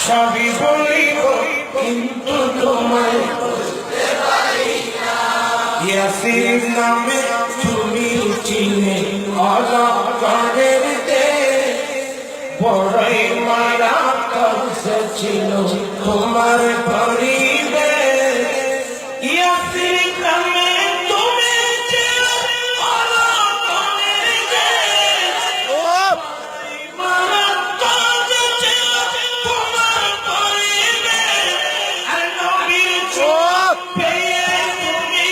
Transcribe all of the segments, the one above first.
সবই বলিব কিন্তু তোমায় বলতে পারি না। ইয়াসির নামে তুমি চিনে অজগরের দেশ, বড়ই মায়া কৌশল ছিল তোমার পরিবেশ। ইয়াসির নামে তুমি চিনে অজগরের দেশ, বড়ই মায়া কৌশল ছিল তোমার পরিবেশ। আর নবীর চোখ পেয়ে তুমি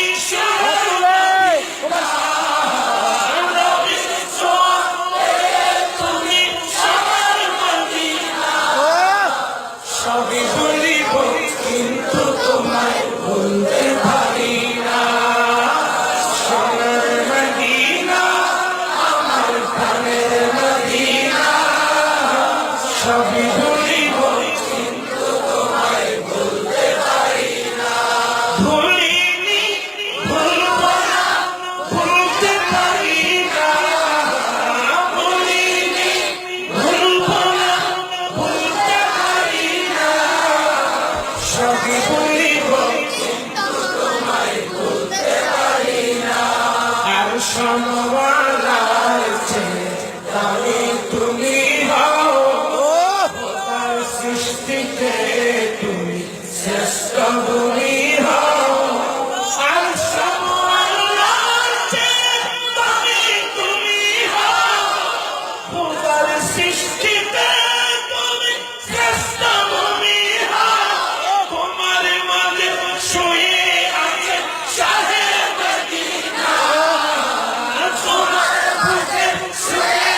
সবই বলিব কিন্তু তোমায় বলতে পারি না। সোনার মদিনা আমার প্রাণের মদিনা, সবই বলিব কিন্তু তোমায় বলতে পারি না। ভুলিনি ভুলব না ভুলতে পারি না, ভুলিনি ভুলব না ভুলতে পারি না। সবই বলিব কিন্তু তোমায় বলতে পারি না। আর সমবালাইছে তাই তুমি হও, তার সৃষ্টিতে তুমি শ্রেষ্ঠ তুমি হও। আর সমবালাইছে তাই তুমি হও, তার সৃষ্টিতে তুমি শ্রেষ্ঠ তুমি হও। তোমার মাঝে শুয়ে আছে শাহে মদিনা, তোমার বুকে শুয়ে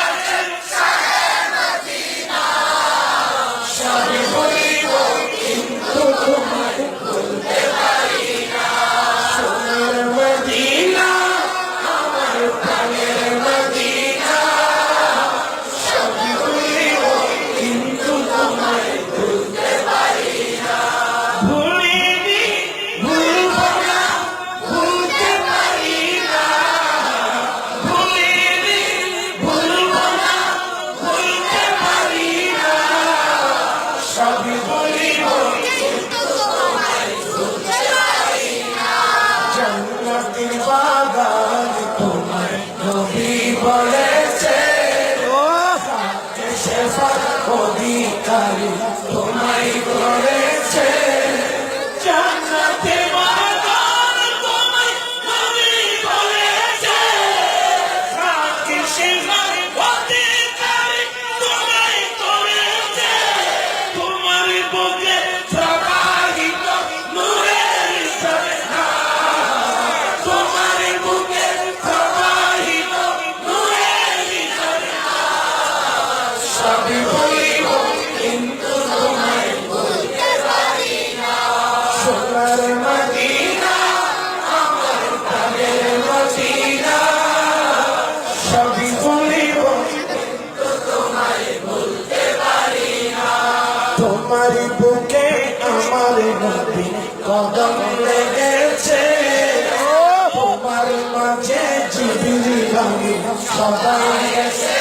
আছে শাহে মদিনা। সবই বলিব কিন্তু তোমায় বলতে পারি না। সোনার মদিনা আমার প্রাণের মদিনা, সবই বলিব কিন্তু তোমায় বলতে পারি না। ভুলিনি ভুলব না ভুলতে পারি না, ভুলিনি ভুলব না ভুলতে পারি না। সবই বলিব কিন্তু তোমায় বলতে পারি না। জান্নাতের বাগান তোমায় নবী বলেছে, শেফাত অধিকারী তোমায় করেছে। জান্নাতের বাগান তোমায় নবী বলেছে, শেফাত অধিকারী তোমায় করেছে। তোমার বুকে প্রবাহিত নূরের ঝরনা, তোমার বুকে প্রবাহিত নূরের ঝরনা। সবই বলিব কিন্তু তোমায় বলতে পারি না। সোনার মদিনা আমার প্রাণের মদিনা, সবই বলিব কিন্তু তোমায় বলতে পারি না। তোমার বুকে আমার নবী কদম লেগেছে, তোমার মাঝে জিবরিল আমিন সবাই এসে